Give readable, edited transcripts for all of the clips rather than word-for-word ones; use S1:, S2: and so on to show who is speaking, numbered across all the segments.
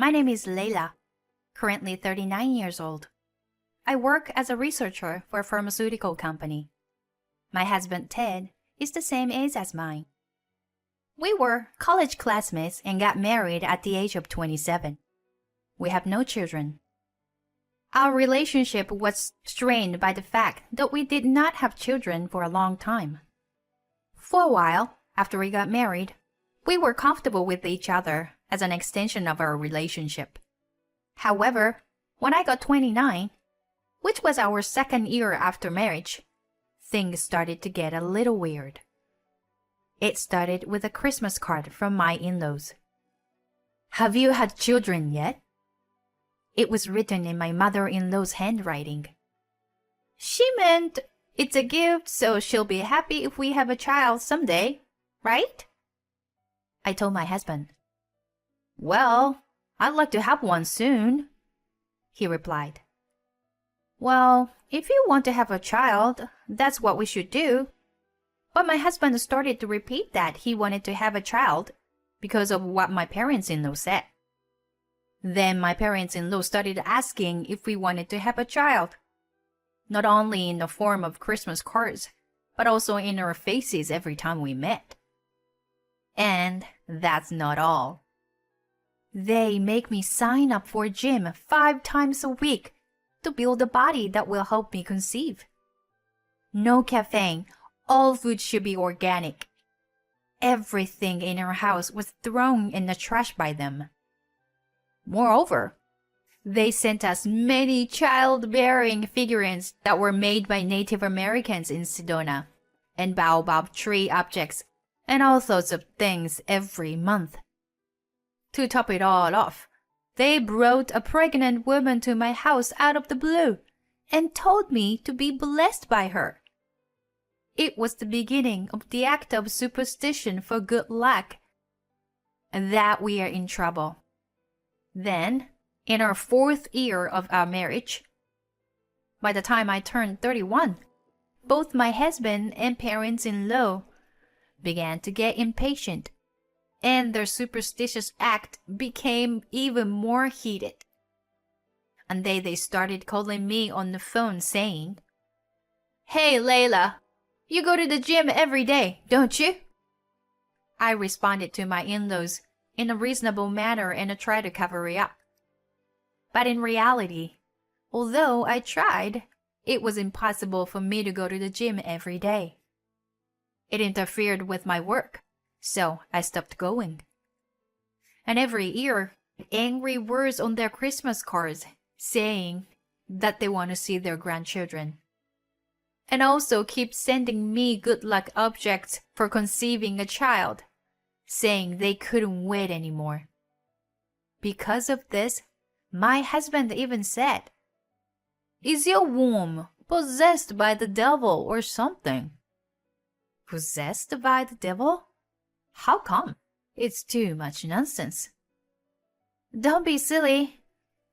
S1: My name is Leila, currently 39 years old. I work as a researcher for a pharmaceutical company. My husband Ted is the same age as mine. We were college classmates and got married at the age of 27. We have no children. Our relationship was strained by the fact that we did not have children for a long time. For a while, after we got married, we were comfortable with each other as an extension of our relationship. However, when I got 29, which was our second year after marriage, things started to get a little weird. It started with a Christmas card from my in-laws. "Have you had children yet?" It was written in my mother-in-law's handwriting. She meant it's a gift, so she'll be happy if we have a child someday, right? I told my husband. "Well, I'd like to have one soon," he replied. "Well, if you want to have a child, that's what we should do." But my husband started to repeat that he wanted to have a child because of what my parents-in-law said. Then my parents-in-law started asking if we wanted to have a child, not only in the form of Christmas cards, but also in our faces every time we met. And that's not all. They make me sign up for a gym 5 times a week to build a body that will help me conceive. No caffeine, all food should be organic. Everything in our house was thrown in the trash by them. Moreover, they sent us many childbearing figurines that were made by Native Americans in Sedona, and baobab tree objects, and all sorts of things every month. To top it all off, they brought a pregnant woman to my house out of the blue and told me to be blessed by her. It was the beginning of the act of superstition for good luck, and that we are in trouble. Then, in our 4th year of our marriage, by the time I turned 31, both my husband and parents-in-law began to get impatient, and their superstitious act became even more heated. And they started calling me on the phone saying, "Hey, Layla, you go to the gym every day, don't you?" I responded to my in-laws in a reasonable manner and I tried to cover it up. But in reality, although I tried, it was impossible for me to go to the gym every day. It interfered with my work, so I stopped going. And every year, angry words on their Christmas cards saying that they want to see their grandchildren. And also keep sending me good luck objects for conceiving a child, saying they couldn't wait anymore. Because of this, my husband even said, "Is your womb possessed by the devil or something?" Possessed by the devil? How come? It's too much nonsense. "Don't be silly.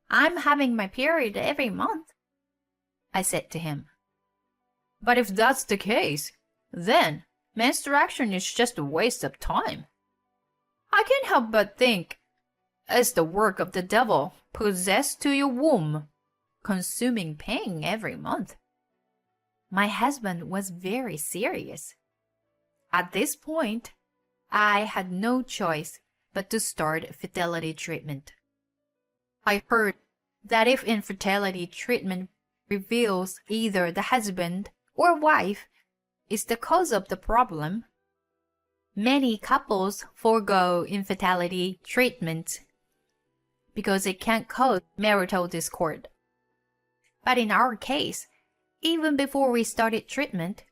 S1: I'm having my period every month," I said to him. "But if that's the case, then menstruation is just a waste of time. I can't help but think it's the work of the devil possessed to your womb, consuming pain every month." My husband was very serious. At this point, I had no choice but to start fertility treatment. I heard that if infertility treatment reveals either the husband or wife is the cause of the problem, many couples forego infertility treatment because it can cause marital discord. But in our case, even before we started treatment,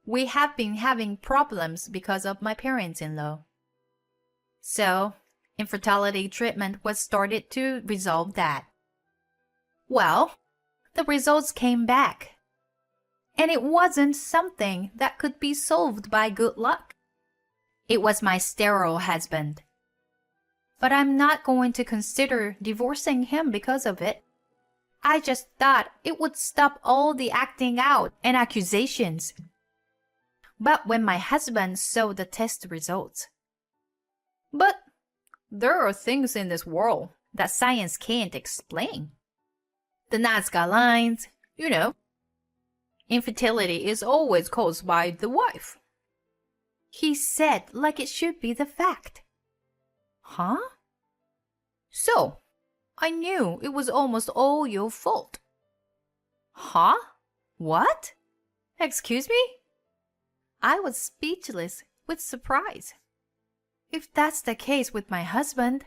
S1: we have been having problems because of my parents-in-law. So, infertility treatment was started to resolve that. Well, the results came back. And it wasn't something that could be solved by good luck. It was my sterile husband. But I'm not going to consider divorcing him because of it. I just thought it would stop all the acting out and accusations. But when my husband saw the test results, "But there are things in this world that science can't explain. The Nazca lines, you know. Infertility is always caused by the wife. He said like it should be the fact. Huh? So, I knew it was almost all your fault. Huh? What? Excuse me? I was speechless with surprise. If that's the case with my husband,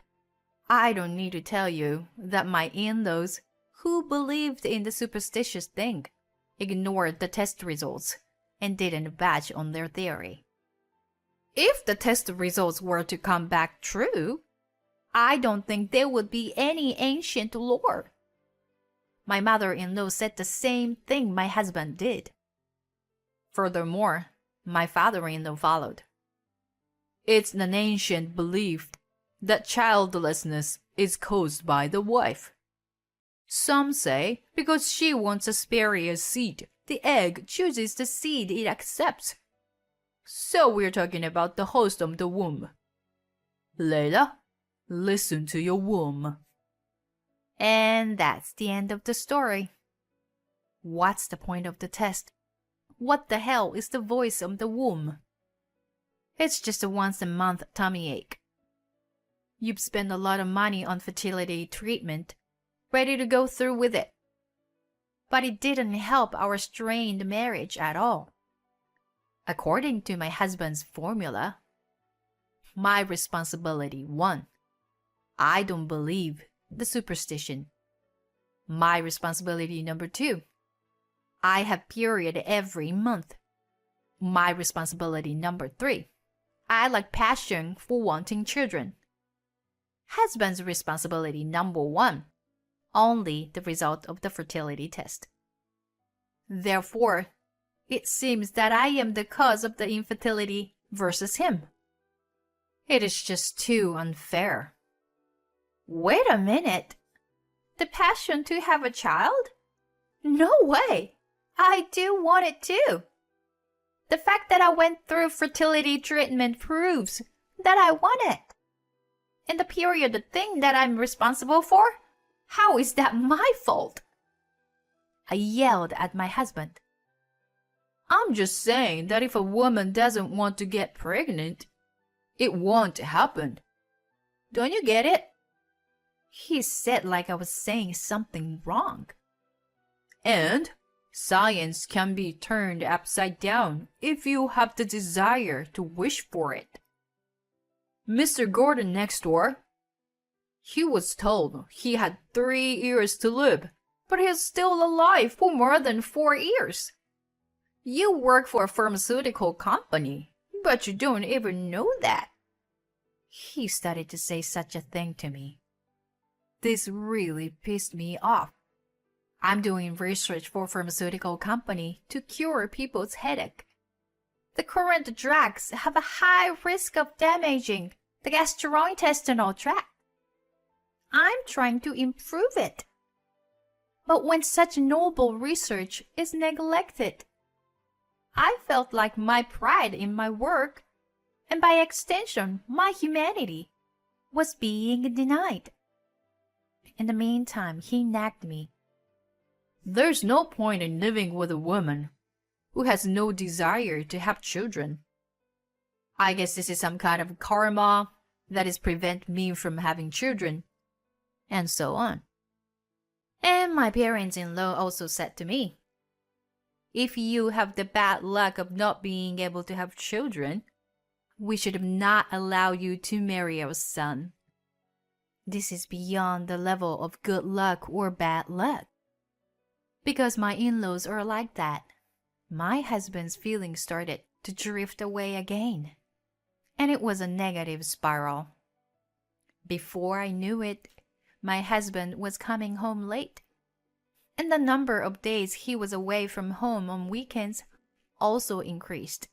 S1: I don't need to tell you that my in-laws, who believed in the superstitious thing, ignored the test results and didn't budge on their theory. If the test results were to come back true, I don't think there would be any ancient lore. My mother-in-law said the same thing my husband did. Furthermore, my father-in-law followed. It's an ancient belief that childlessness is caused by the wife. Some say because she wants a superior seed, the egg chooses the seed it accepts. So we're talking about the host of the womb. Layla, listen to your womb. And that's the end of the story. What's the point of the test? What the hell is the voice of the womb? It's just a once-a-month tummy ache. You've spent a lot of money on fertility treatment, ready to go through with it. But it didn't help our strained marriage at all. According to my husband's formula, my responsibility 1. I don't believe the superstition. My responsibility number 2. I have period every month. My responsibility number 3. I lack passion for wanting children. Husband's responsibility number 1. Only the result of the fertility test. Therefore, it seems that I am the cause of the infertility versus him. It is just too unfair. Wait a minute. The passion to have a child? No way. I do want it too. The fact that I went through fertility treatment proves that I want it. And the period thing that I'm responsible for? How is that my fault? I yelled at my husband. I'm just saying that if a woman doesn't want to get pregnant, it won't happen. Don't you get it? He said like I was saying something wrong. And science can be turned upside down if you have the desire to wish for it. Mr. Gordon next door, he was told he had 3 years to live, but he's still alive for more than 4 years. You work for a pharmaceutical company, but you don't even know that. He started to say such a thing to me. This really pissed me off. I'm doing research for a pharmaceutical company to cure people's headache. The current drugs have a high risk of damaging the gastrointestinal tract. I'm trying to improve it. But when such noble research is neglected, I felt like my pride in my work, and by extension my humanity, was being denied. In the meantime, he nagged me. There's no point in living with a woman who has no desire to have children. I guess this is some kind of karma that is prevent me from having children, and so on. And my parents-in-law also said to me, if you have the bad luck of not being able to have children, we should not allow you to marry our son. This is beyond the level of good luck or bad luck. Because my in-laws are like that, my husband's feelings started to drift away again. And it was a negative spiral. Before I knew it, my husband was coming home late. And the number of days he was away from home on weekends also increased.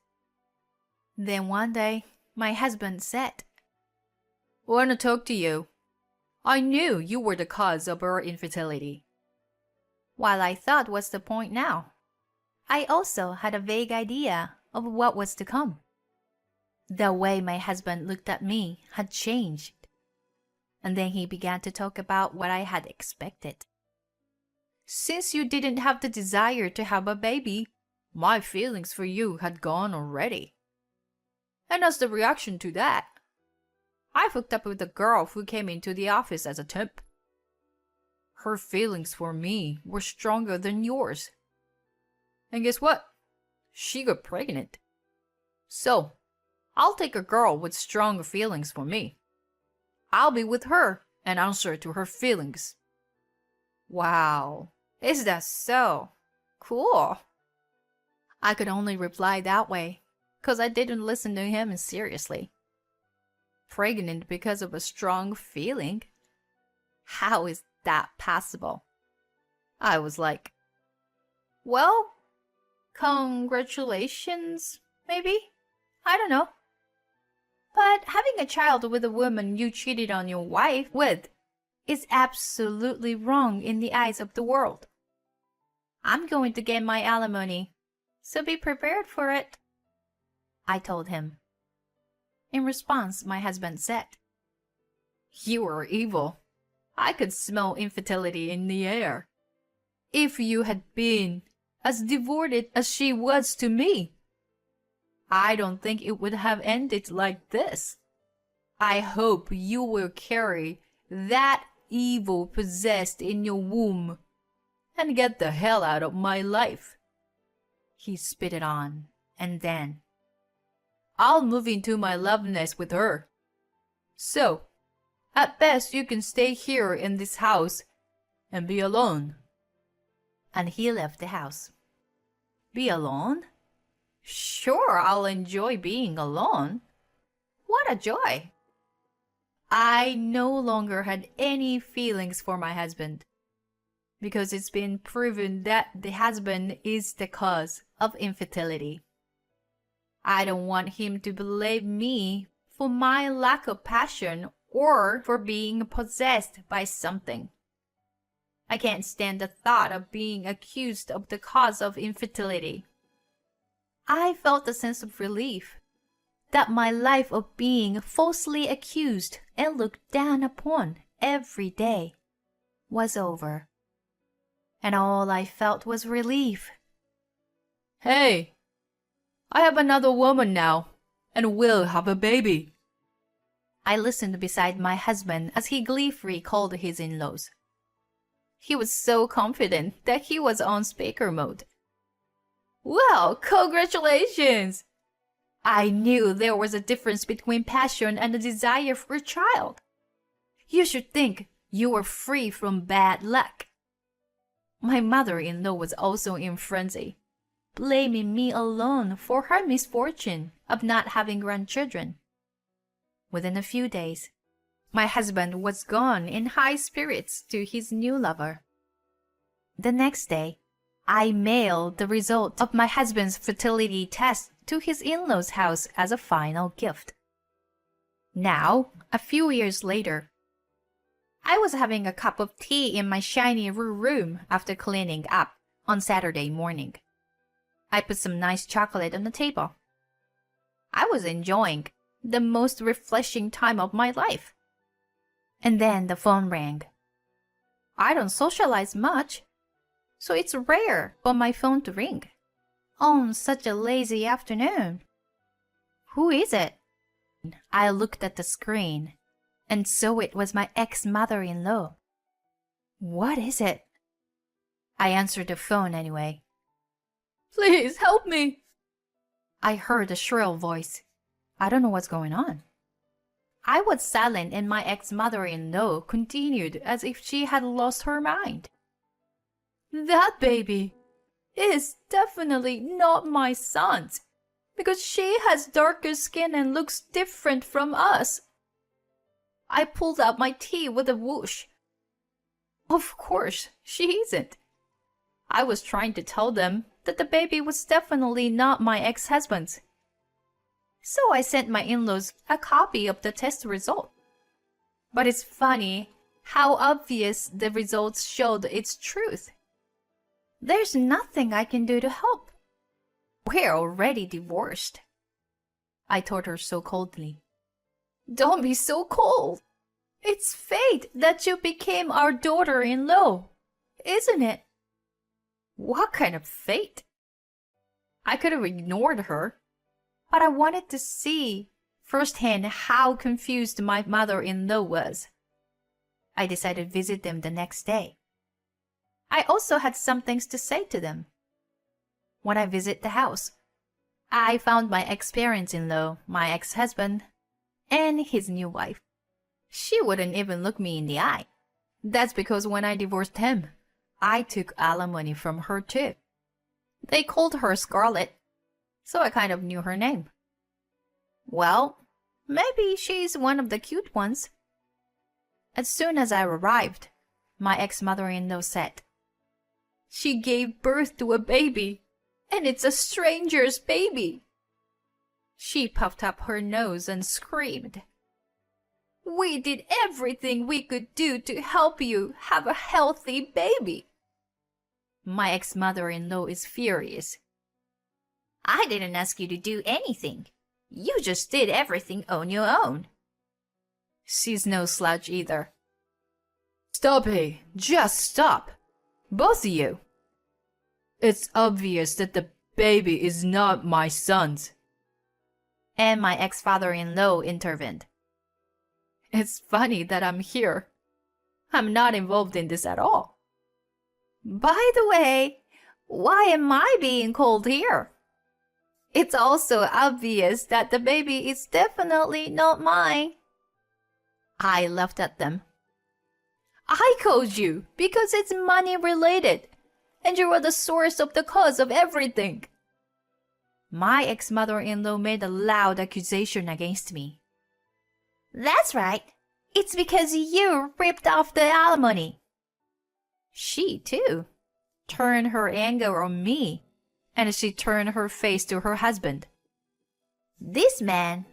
S1: Then one day, my husband said, I want to talk to you. I knew you were the cause of our infertility. While I thought what's the point now, I also had a vague idea of what was to come. The way my husband looked at me had changed. And then he began to talk about what I had expected. Since you didn't have the desire to have a baby, my feelings for you had gone already. And as the reaction to that, I hooked up with a girl who came into the office as a temp. Her feelings for me were stronger than yours. And guess what? She got pregnant. So, I'll take a girl with stronger feelings for me. I'll be with her and answer to her feelings. Wow, is that so? Cool. I could only reply that way, 'cause I didn't listen to him seriously. Pregnant because of a strong feeling? How is that possible? I was like, well, congratulations, maybe? I don't know. But having a child with a woman you cheated on your wife with is absolutely wrong in the eyes of the world. I'm going to get my alimony, so be prepared for it, I told him. In response, my husband said, You are evil. I could smell infidelity in the air. If you had been as devoted as she was to me, I don't think it would have ended like this. I hope you will carry that evil possessed in your womb and get the hell out of my life. He spit it on, and then, I'll move into my love nest with her. So, at best you can stay here in this house and be alone. And he left the house. Be alone? Sure, I'll enjoy being alone. What a joy! I no longer had any feelings for my husband, because it's been proven that the husband is the cause of infidelity. I don't want him to blame me for my lack of passion or for being possessed by something. I can't stand the thought of being accused of the cause of infidelity. I felt a sense of relief that my life of being falsely accused and looked down upon every day was over. And all I felt was relief. Hey, I have another woman now, and will have a baby. I listened beside my husband as he gleefully called his in-laws. He was so confident that he was on speaker mode. Well, congratulations! I knew there was a difference between passion and a desire for a child. You should think you were free from bad luck. My mother-in-law was also in frenzy, blaming me alone for her misfortune of not having grandchildren. Within a few days, my husband was gone in high spirits to his new lover. The next day, I mailed the result of my husband's fertility test to his in-laws' house as a final gift. Now, a few years later, I was having a cup of tea in my shiny room after cleaning up on Saturday morning. I put some nice chocolate on the table. I was enjoying the most refreshing time of my life. And then the phone rang. I don't socialize much, so it's rare for my phone to ring on such a lazy afternoon. Who is it? I looked at the screen, and so it was my ex-mother-in-law. What is it? I answered the phone anyway. Please help me! I heard a shrill voice. I don't know what's going on. I was silent, and my ex-mother-in-law continued as if she had lost her mind. That baby is definitely not my son's, because she has darker skin and looks different from us. I pulled out my tea with a whoosh. Of course, she isn't. I was trying to tell them that the baby was definitely not my ex-husband's. So I sent my in-laws a copy of the test result. But it's funny how obvious the results showed its truth. There's nothing I can do to help. We're already divorced, I told her so coldly. Don't be so cold. It's fate that you became our daughter-in-law, isn't it? What kind of fate? I could have ignored her, but I wanted to see firsthand how confused my mother-in-law was. I decided to visit them the next day. I also had some things to say to them. When I visit the house, I found my ex-parents-in-law, my ex-husband, and his new wife. She wouldn't even look me in the eye. That's because when I divorced him, I took alimony from her too. They called her Scarlett, so I kind of knew her name. Well, maybe she's one of the cute ones. As soon as I arrived, my ex-mother-in-law said, "She gave birth to a baby, and it's a stranger's baby." She puffed up her nose and screamed, "We did everything we could do to help you have a healthy baby." My ex-mother-in-law is furious. "I didn't ask you to do anything. You just did everything on your own." She's no slouch either. "Stop it! Just stop! Both of you! It's obvious that the baby is not my son's." And my ex-father-in-law intervened. "It's funny that I'm here. I'm not involved in this at all. By the way, why am I being called here? It's also obvious that the baby is definitely not mine." I laughed at them. "I called you because it's money related, and you are the source of the cause of everything." My ex-mother-in-law made a loud accusation against me. "That's right. It's because you ripped off the alimony." She, too, turned her anger on me, and she turned her face to her husband. "This man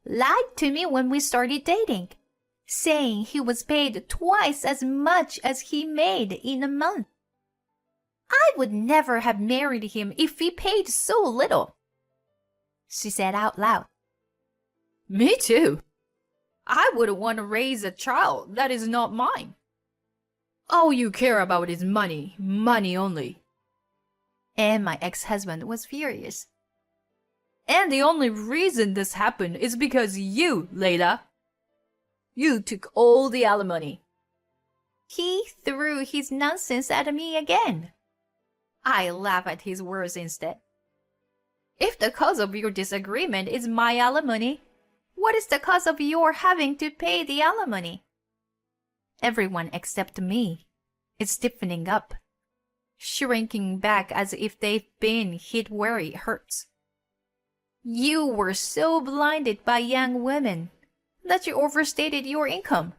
S1: lied to me when we started dating, saying he was paid twice as much as he made in a month. I would never have married him if he paid so little." She said out loud. "Me too. I wouldn't want to raise a child that is not mine. All you care about is money, money only." And my ex-husband was furious. "And the only reason this happened is because you, Layla. You took all the alimony." He threw his nonsense at me again. I laughed at his words instead. "If the cause of your disagreement is my alimony, what is the cause of your having to pay the alimony?" Everyone except me is stiffening up, shrinking back as if they've been hit where it hurts. You were so blinded by young women that you overstated your income.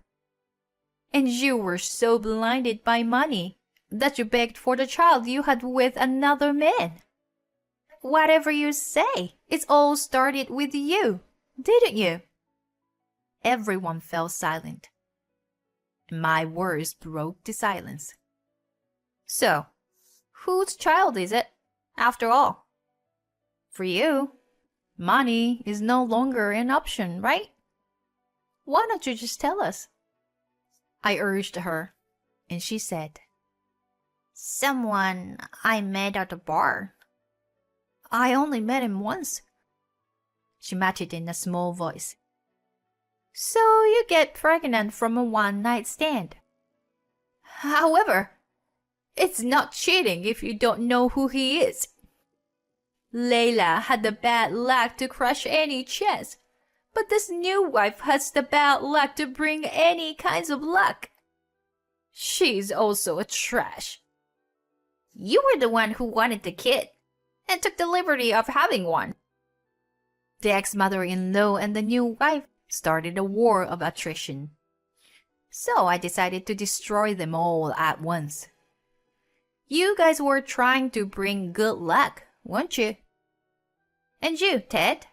S1: And you were so blinded by money that you begged for the child you had with another man. Whatever you say, it all started with you, didn't you?" Everyone fell silent. My words broke the silence. "So, whose child is it, after all? For you, money is no longer an option, right? Why don't you just tell us?" I urged her, and she said, "Someone I met at a bar. I only met him once." She matched in a small voice. "So you get pregnant from a one-night stand. However, it's not cheating if you don't know who he is. Layla had the bad luck to crush any chance, but this new wife has the bad luck to bring any kinds of luck. She's also a trash. You were the one who wanted the kid and took the liberty of having one." The ex-mother-in-law and the new wife started a war of attrition. So I decided to destroy them all at once. You guys were trying to bring good luck, weren't you? And you, Ted?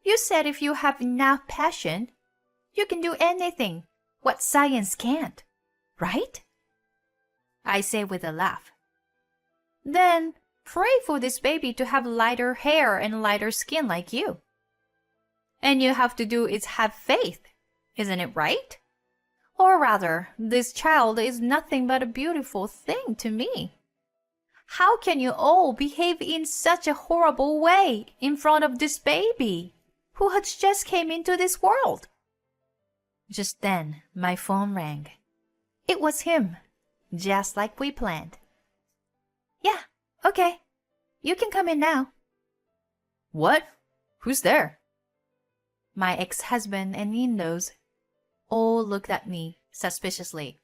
S1: You said if you have enough passion, you can do anything what science can't, right? I say with a laugh. Then pray for this baby to have lighter hair and lighter skin like you. And you have to do is have faith Isn't it right? Or rather, this child is nothing but a beautiful thing to me. How can you all behave in such a horrible way in front of this baby who has just came into this world? Just then, my phone rang. It was him, just like we planned. Yeah, okay. You can come in now. What? Who's there? My ex-husband and in-laws all looked at me suspiciously.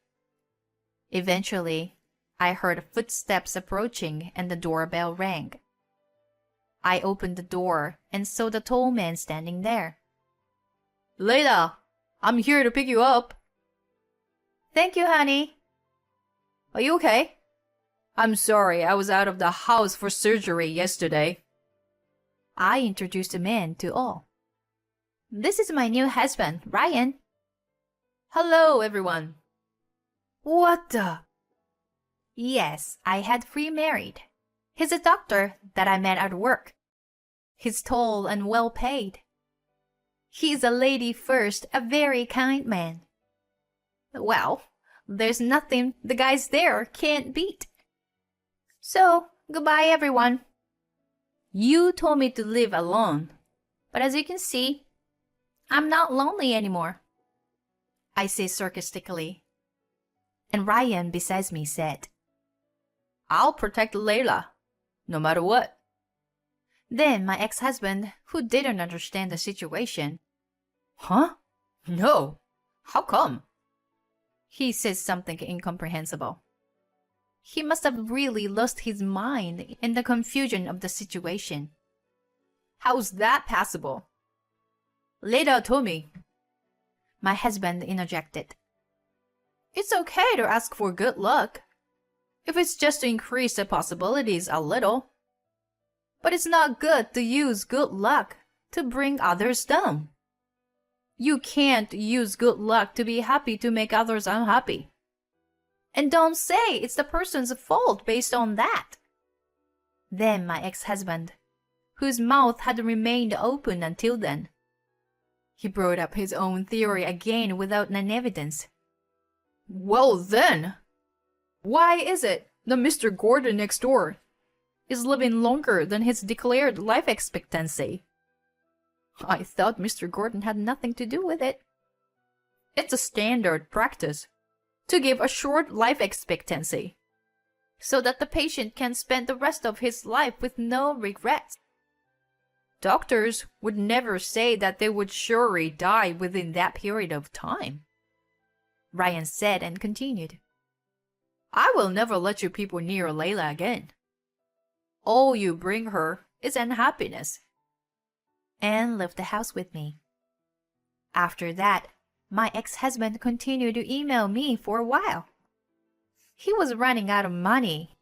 S1: Eventually, I heard footsteps approaching and the doorbell rang. I opened the door and saw the tall man standing there. Layla, I'm here to pick you up. Thank you, honey. Are you okay? I'm sorry, I was out of the house for surgery yesterday. I introduced the man to all. This is my new husband, Ryan. Hello, everyone. What the? Yes, I had remarried. He's a doctor that I met at work. He's tall and well paid. He's a lady first, a very kind man. Well, there's nothing the guys there can't beat. So, goodbye everyone. You told me to live alone, but as you can see, I'm not lonely anymore. I say sarcastically. And Ryan beside me said, I'll protect Layla, no matter what. Then my ex-husband, who didn't understand the situation, Huh? No. How come? He says something incomprehensible. He must have really lost his mind in the confusion of the situation. How's that possible? Layla told me. My husband interjected. It's okay to ask for good luck, if it's just to increase the possibilities a little. But it's not good to use good luck to bring others down. You can't use good luck to be happy to make others unhappy. And don't say it's the person's fault based on that. Then my ex-husband, whose mouth had remained open until then, he brought up his own theory again without any evidence. Well then, why is it that Mr. Gordon next door is living longer than his declared life expectancy? I thought Mr. Gordon had nothing to do with it. It's a standard practice to give a short life expectancy so that the patient can spend the rest of his life with no regrets. Doctors would never say that they would surely die within that period of time. Ryan said and continued. I will never let you people near Layla again. All you bring her is unhappiness. And left the house with me. After that, my ex-husband continued to email me for a while. He was running out of money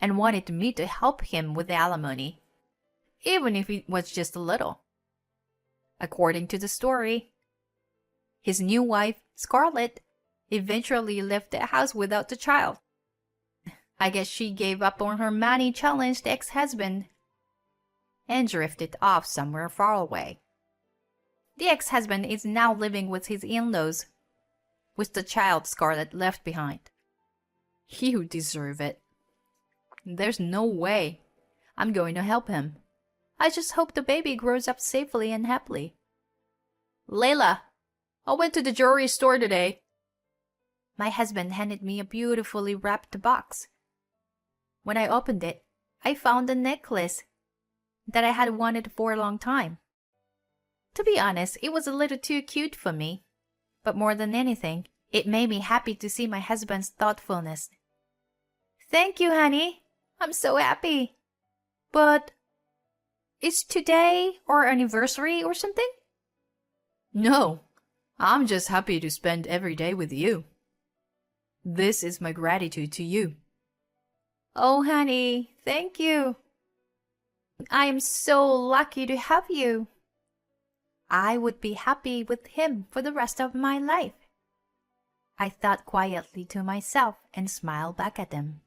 S1: and wanted me to help him with the alimony, even if it was just a little. According to the story, his new wife, Scarlett, eventually left the house without the child. I guess she gave up on her money-challenged ex-husband and drifted off somewhere far away. The ex-husband is now living with his in-laws, with the child Scarlett left behind. He would deserve it. There's no way I'm going to help him. I just hope the baby grows up safely and happily. Layla, I went to the jewelry store today. My husband handed me a beautifully wrapped box. When I opened it, I found a necklace that I had wanted for a long time. To be honest, it was a little too cute for me, but more than anything, it made me happy to see my husband's thoughtfulness. Thank you, honey. I'm so happy. But is today our anniversary or something? No, I'm just happy to spend every day with you. This is my gratitude to you. Oh, honey, thank you. I am so lucky to have you. I would be happy with him for the rest of my life. I thought quietly to myself and smiled back at them.